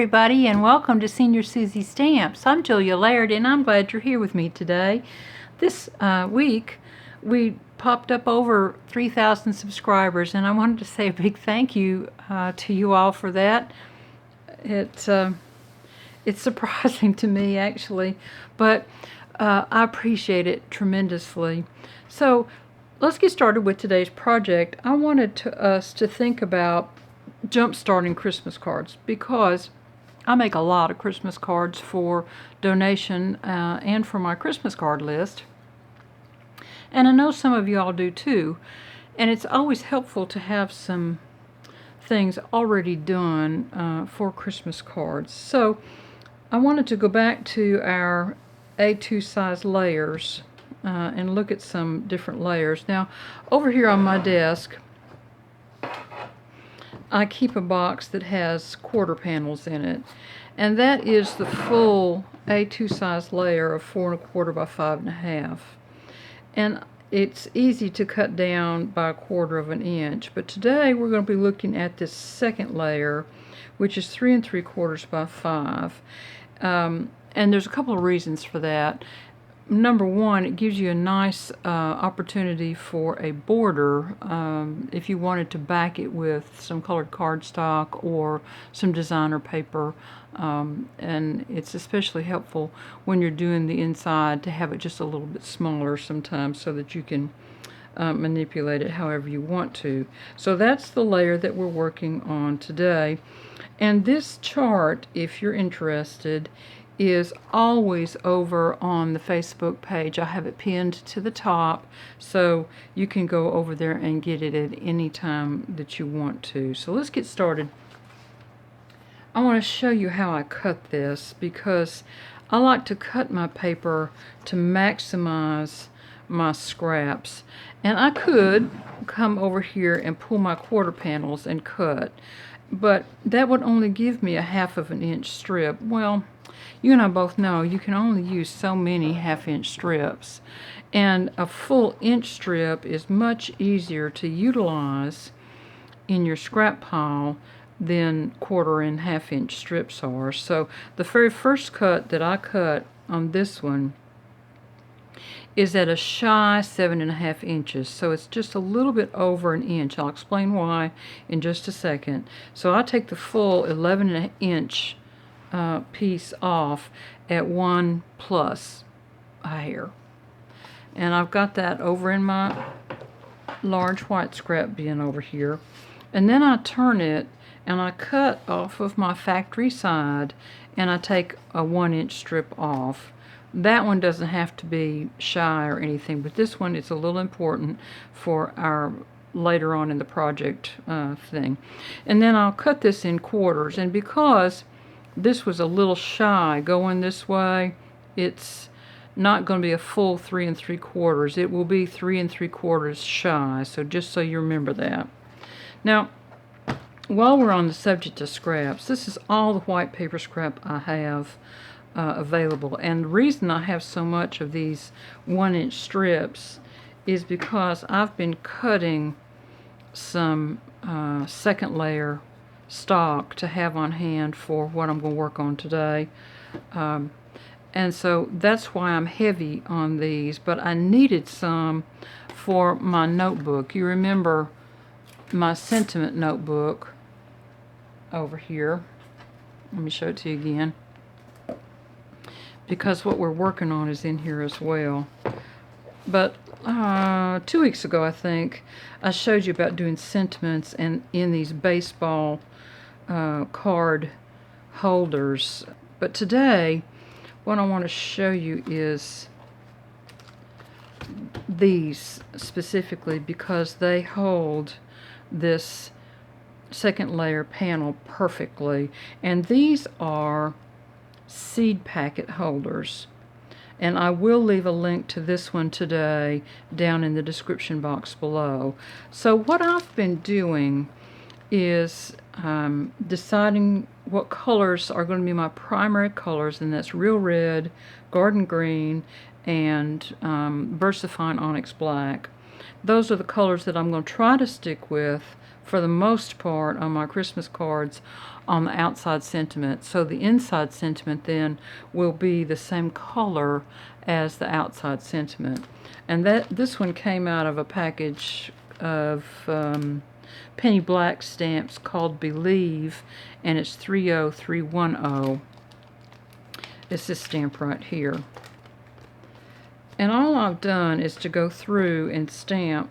everybody, and welcome to Senior Susie Stamps. I'm Julia Laird, and I'm glad you're here with me today. This week, we popped up over 3,000 subscribers, and I wanted to say a big thank you to you all for that. It's surprising to me, actually, but I appreciate it tremendously. So let's get started with today's project. I wanted us to think about jumpstarting Christmas cards, because I make a lot of Christmas cards for donation and for my Christmas card list, and I know some of you all do too, and it's always helpful to have some things already done for Christmas cards. So I wanted to go back to our A2 size layers and look at some different layers. Now, over here on my desk, I keep a box that has quarter panels in it, and that is the full A2 size layer of 4 1/4 by 5 1/2. And it's easy to cut down by 1/4 of an inch, but today we're going to be looking at this second layer, which is 3 3/4 by 5. And there's a couple of reasons for that. Number one, it gives you a nice opportunity for a border if you wanted to back it with some colored cardstock or some designer paper, and it's especially helpful when you're doing the inside to have it just a little bit smaller sometimes so that you can manipulate it however you want to. So that's the layer that we're working on today. And this chart, if you're interested, is always over on the Facebook page. I have it pinned to the top, so you can go over there and get it at any time that you want to. So let's get started. I want to show you how I cut this, because I like to cut my paper to maximize my scraps. And I could come over here and pull my quarter panels and cut, but that would only give me a 1/2 of an inch strip. Well, you and I both know you can only use so many 1/2 inch strips, and a full inch strip is much easier to utilize in your scrap pile than 1/4 and 1/2 inch strips are. So the very first cut that I cut on this one is at a shy 7 1/2 inches, so it's just a little bit over an inch. I'll explain why in just a second. So I take the full 11 inch piece off at 1 plus a hair, and I've got that over in my large white scrap bin over here, and then I turn it and I cut off of my factory side, and I take a 1 inch strip off. That one doesn't have to be shy or anything, but this one is a little important for our later on in the project thing. And then I'll cut this in quarters, and because this was a little shy going this way, it's not going to be a full 3 3/4. It will be 3 3/4 shy, so just so you remember that. Now, while we're on the subject of scraps, this is all the white paper scrap I have available, and the reason I have so much of these 1 inch strips is because I've been cutting some second layer stock to have on hand for what I'm going to work on today, and so that's why I'm heavy on these, but I needed some for my notebook. You remember my sentiment notebook over here. Let me show it to you again, because what we're working on is in here as well. But 2 weeks ago, I think, I showed you about doing sentiments and in these baseball card holders. But today, what I want to show you is these specifically, because they hold this second layer panel perfectly. And these are seed packet holders, and I will leave a link to this one today down in the description box below. So what I've been doing is deciding what colors are going to be my primary colors, and that's Real Red, Garden Green, and VersaFine Onyx Black. Those are the colors that I'm going to try to stick with for the most part on my Christmas cards on the outside sentiment. So the inside sentiment then will be the same color as the outside sentiment. And this one came out of a package of penny black stamps called Believe, and it's 30310. It's this stamp right here. And all I've done is to go through and stamp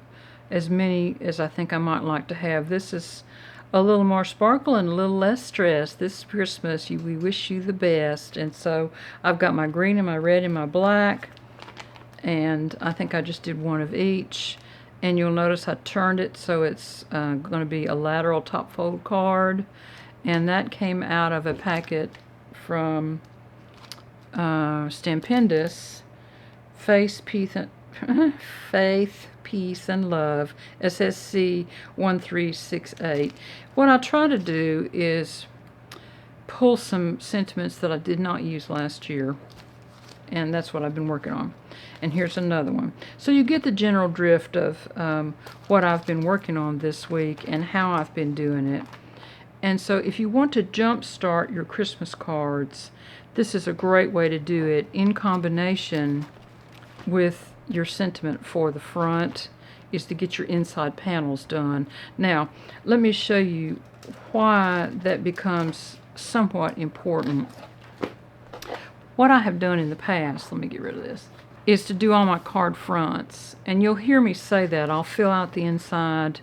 as many as I think I might like to have. This is a little more sparkle and a little less stress. This Christmas, we wish you the best. And so I've got my green and my red and my black, and I think I just did one of each. And you'll notice I turned it so it's going to be a lateral top fold card, and that came out of a packet from Stampendous, Faith, Peace, and Love, SSC 1368. What I try to do is pull some sentiments that I did not use last year, and that's what I've been working on. And here's another one. So you get the general drift of what I've been working on this week and how I've been doing it. And so if you want to jumpstart your Christmas cards, this is a great way to do it in combination with your sentiment for the front, is to get your inside panels done. Now, let me show you why that becomes somewhat important. What I have done in the past, let me get rid of this, is to do all my card fronts. And you'll hear me say that. I'll fill out the inside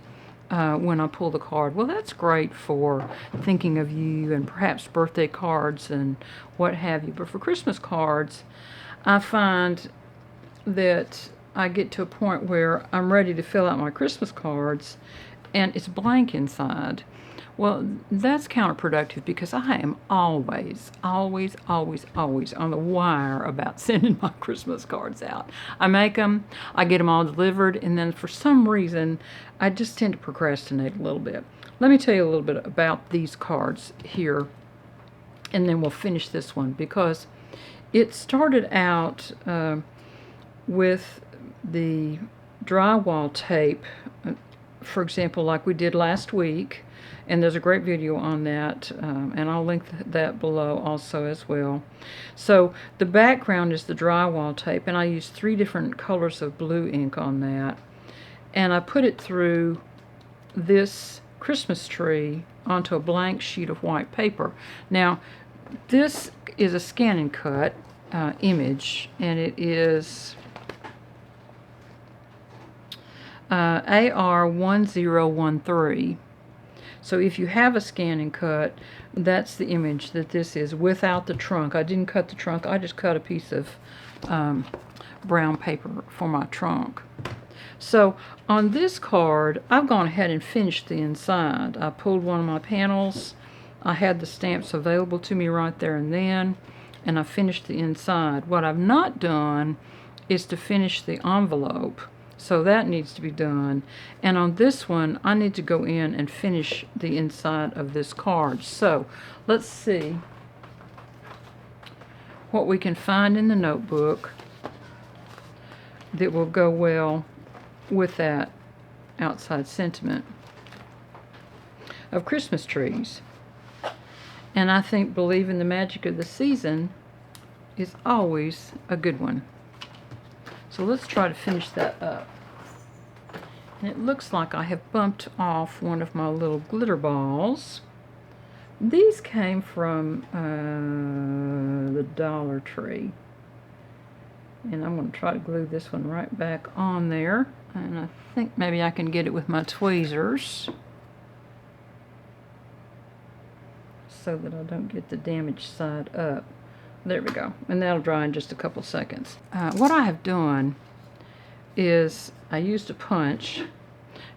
when I pull the card. Well, that's great for thinking of you and perhaps birthday cards and what have you. But for Christmas cards, I find that I get to a point where I'm ready to fill out my Christmas cards and it's blank inside. Well, that's counterproductive because I am always on the wire about sending my Christmas cards out. I make them, I get them all delivered, and then for some reason, I just tend to procrastinate a little bit. Let me tell you a little bit about these cards here, and then we'll finish this one, because it started out with the drywall tape, for example, like we did last week. And there's a great video on that, and I'll link that below also as well. So the background is the drywall tape, and I used 3 different colors of blue ink on that. And I put it through this Christmas tree onto a blank sheet of white paper. Now, this is a scan and cut image, and it is AR1013. So if you have a scan and cut, that's the image that this is without the trunk. I didn't cut the trunk, I just cut a piece of brown paper for my trunk. So on this card, I've gone ahead and finished the inside. I pulled one of my panels, I had the stamps available to me right there and then, and I finished the inside. What I've not done is to finish the envelope. So that needs to be done. And on this one, I need to go in and finish the inside of this card. So let's see what we can find in the notebook that will go well with that outside sentiment of Christmas trees. And I think Believe in the Magic of the Season is always a good one. So let's try to finish that up. And it looks like I have bumped off one of my little glitter balls. These came from the Dollar Tree. And I'm going to try to glue this one right back on there. And I think maybe I can get it with my tweezers, so that I don't get the damaged side up. There we go, and that'll dry in just a couple seconds. What I have done is I used a punch,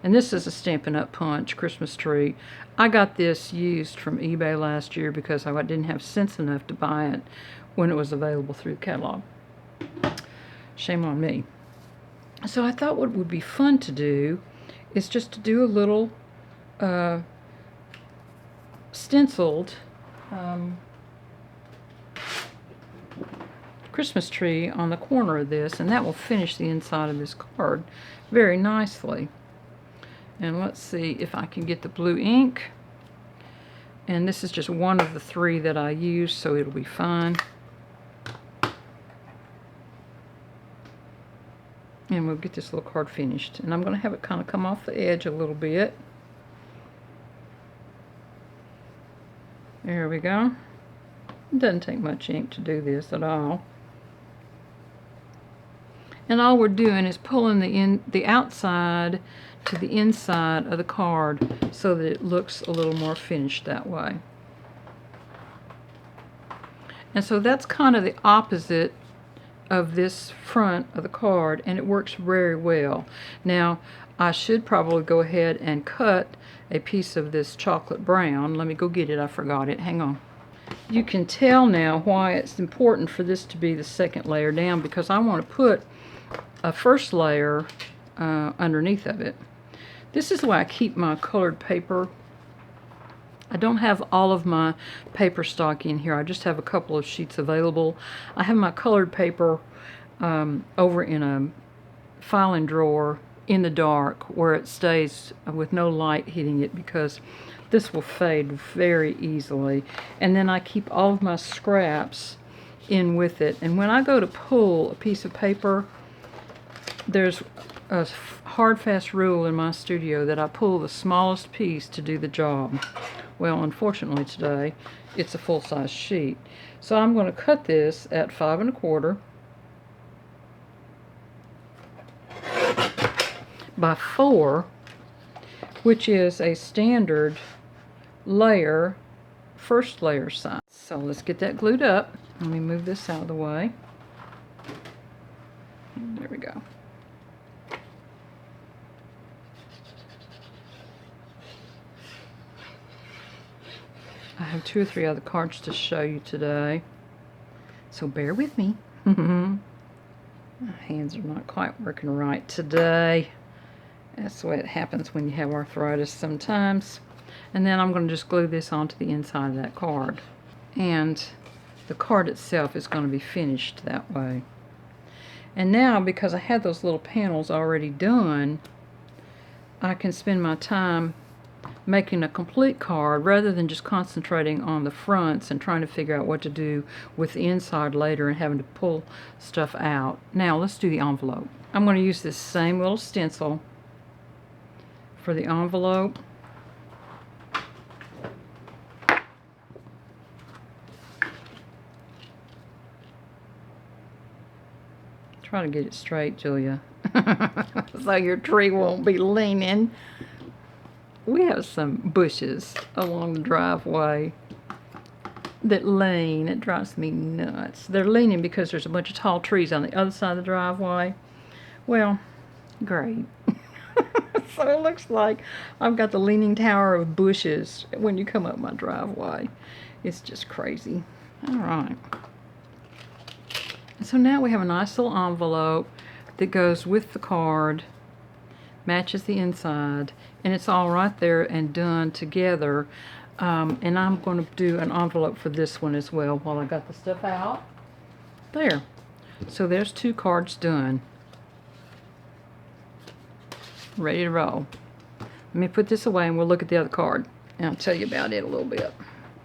and this is a Stampin' Up! Punch Christmas tree. I got this used from eBay last year because I didn't have sense enough to buy it when it was available through the catalog. Shame on me. So I thought what would be fun to do is just to do a little stenciled Christmas tree on the corner of this, and that will finish the inside of this card very nicely. And let's see if I can get the blue ink And this is just one of the 3 that I use, so it'll be fine. And we'll get this little card finished. And I'm going to have it kind of come off the edge a little bit. There we go. It doesn't take much ink to do this at all. And all we're doing is pulling the outside to the inside of the card so that it looks a little more finished that way. And so that's kind of the opposite of this front of the card, and it works very well. Now, I should probably go ahead and cut a piece of this chocolate brown. Let me go get it. I forgot it. Hang on. You can tell now why it's important for this to be the second layer down, because I want to put a first layer underneath of it. This is why I keep my colored paper. I don't have all of my paper stock in here. I just have a couple of sheets available. I have my colored paper over in a filing drawer in the dark where it stays with no light hitting it, because this will fade very easily. And then I keep all of my scraps in with it. And when I go to pull a piece of paper, there's a hard, fast rule in my studio that I pull the smallest piece to do the job. Well, unfortunately today, it's a full-size sheet. So I'm going to cut this at 5 1/4 by 4, which is a standard layer, first layer size. So let's get that glued up. Let me move this out of the way. There we go. I have 2 or 3 other cards to show you today, so bear with me. My hands are not quite working right today. That's the way it happens when you have arthritis sometimes. And then I'm going to just glue this onto the inside of that card. And the card itself is going to be finished that way. And now, because I had those little panels already done, I can spend my time making a complete card rather than just concentrating on the fronts and trying to figure out what to do with the inside later and having to pull stuff out. Now let's do the envelope. I'm going to use this same little stencil for the envelope. Try to get it straight, Julia, so your tree won't be leaning. We have some bushes along the driveway that lean. It drives me nuts. They're leaning because there's a bunch of tall trees on the other side of the driveway. Well, great. So it looks like I've got the leaning tower of bushes when you come up my driveway. It's just crazy. All right. So now we have a nice little envelope that goes with the card, matches the inside, and it's all right there and done together. And I'm going to do an envelope for this one as well while I got the stuff out. There. So there's 2 cards done. Ready to roll. Let me put this away and we'll look at the other card, and I'll tell you about it a little bit.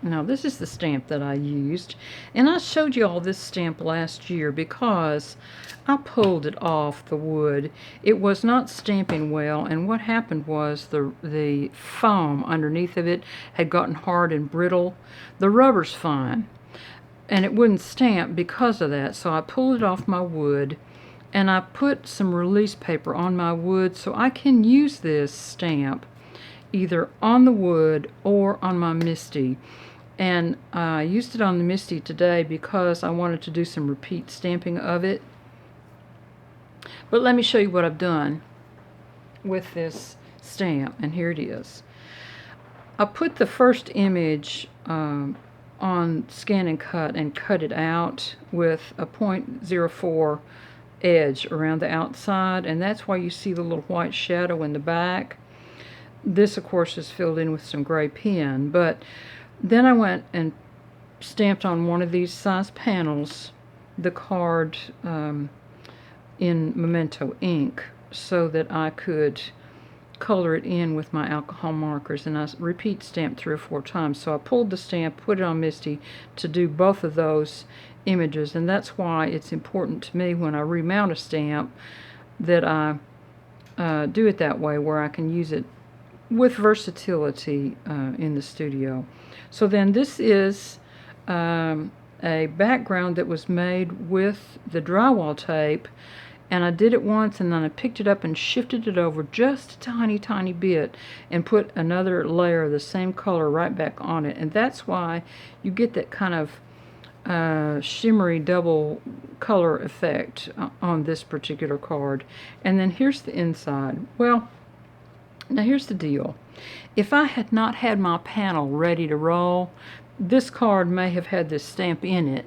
Now this is the stamp that I used, and I showed you all this stamp last year because I pulled it off the wood. It was not stamping well, and what happened was the foam underneath of it had gotten hard and brittle. The rubber's fine, and it wouldn't stamp because of that, so I pulled it off my wood and I put some release paper on my wood so I can use this stamp either on the wood or on my Misty. And I used it on the Misty today because I wanted to do some repeat stamping of it. But let me show you what I've done with this stamp, and here it is. I put the first image on Scan and cut it out with a .04 edge around the outside, and that's why you see the little white shadow in the back. This, of course, is filled in with some gray pen, but then I went and stamped on one of these size panels the card in Memento ink so that I could color it in with my alcohol markers, and I repeat stamp 3 or 4 times. So I pulled the stamp, put it on Misty to do both of those images, and that's why it's important to me when I remount a stamp that I do it that way, where I can use it with versatility in the studio. So then this is a background that was made with the drywall tape, and I did it once and then I picked it up and shifted it over just a tiny bit and put another layer of the same color right back on it, and that's why you get that kind of shimmery double color effect on this particular card. And then here's the inside. Well, now here's the deal. If I had not had my panel ready to roll, this card may have had this stamp in it,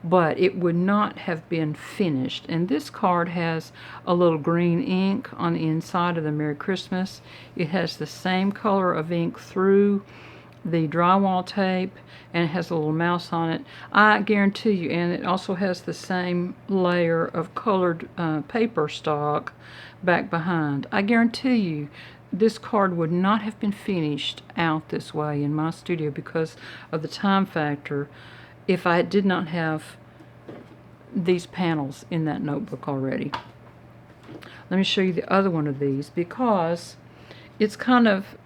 but it would not have been finished. And this card has a little green ink on the inside of the Merry Christmas. It has the same color of ink through the drywall tape, and it has a little mouse on it. I guarantee you, and it also has the same layer of colored paper stock back behind. I guarantee you this card would not have been finished out this way in my studio because of the time factor if I did not have these panels in that notebook already. Let me show you the other one of these, because it's kind of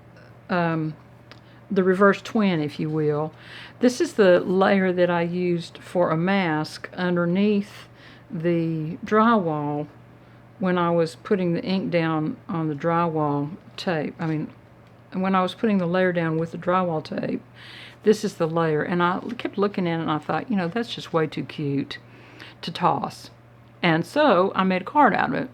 the reverse twin, if you will. This is the layer that I used for a mask underneath the drywall when I was putting the ink down on the drywall tape. When I was putting the layer down with the drywall tape, this is the layer, and I kept looking at it and I thought, you know, that's just way too cute to toss. And so I made a card out of it.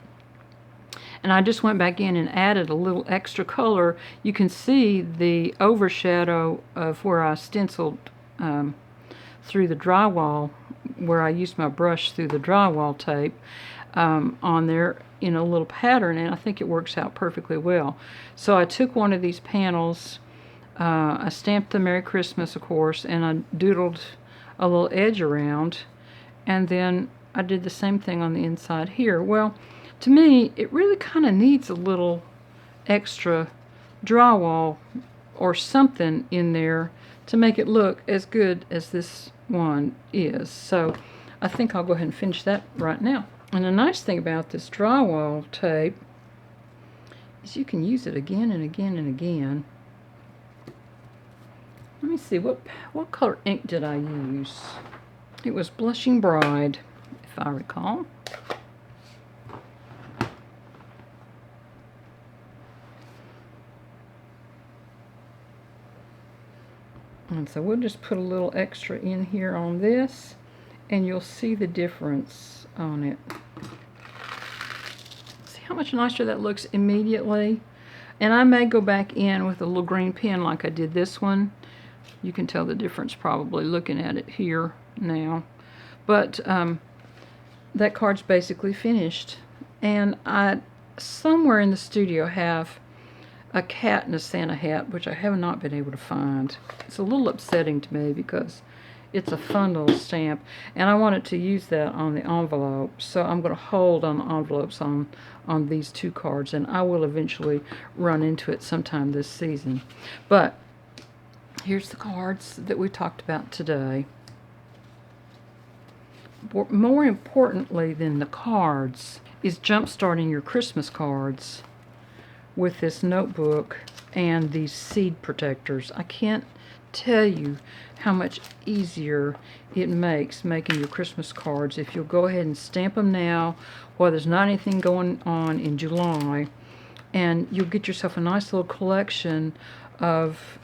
And I just went back in and added a little extra color. You can see the overshadow of where I stenciled through the drywall, where I used my brush through the drywall tape on there in a little pattern, and I think it works out perfectly well. So I took one of these panels, I stamped the Merry Christmas, of course, and I doodled a little edge around, and then I did the same thing on the inside here. Well, to me, it really kind of needs a little extra drywall or something in there to make it look as good as this one is. So I think I'll go ahead and finish that right now. And the nice thing about this drywall tape is you can use it again and again and again. Let me see, what color ink did I use? It was Blushing Bride, if I recall. And so we'll just put a little extra in here on this, and you'll see the difference on it. See how much nicer that looks immediately? And I may go back in with a little green pen like I did this one. You can tell the difference probably looking at it here now. But that card's basically finished. And I, somewhere in the studio, have a cat in a Santa hat, which I have not been able to find. It's a little upsetting to me because it's a fun little stamp, and I wanted to use that on the envelope, so I'm going to hold on the envelopes on these two cards, and I will eventually run into it sometime this season. But here's the cards that we talked about today. More importantly than the cards is jump-starting your Christmas cards with this notebook and these seed protectors. I can't tell you how much easier it makes making your Christmas cards if you'll go ahead and stamp them now while there's not anything going on in July, and you'll get yourself a nice little collection of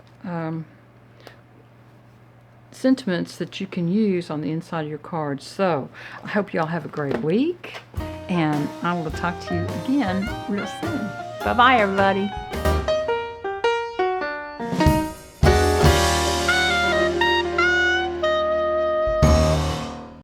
sentiments that you can use on the inside of your cards. So I hope y'all have a great week, and I will talk to you again real soon. Bye-bye, everybody.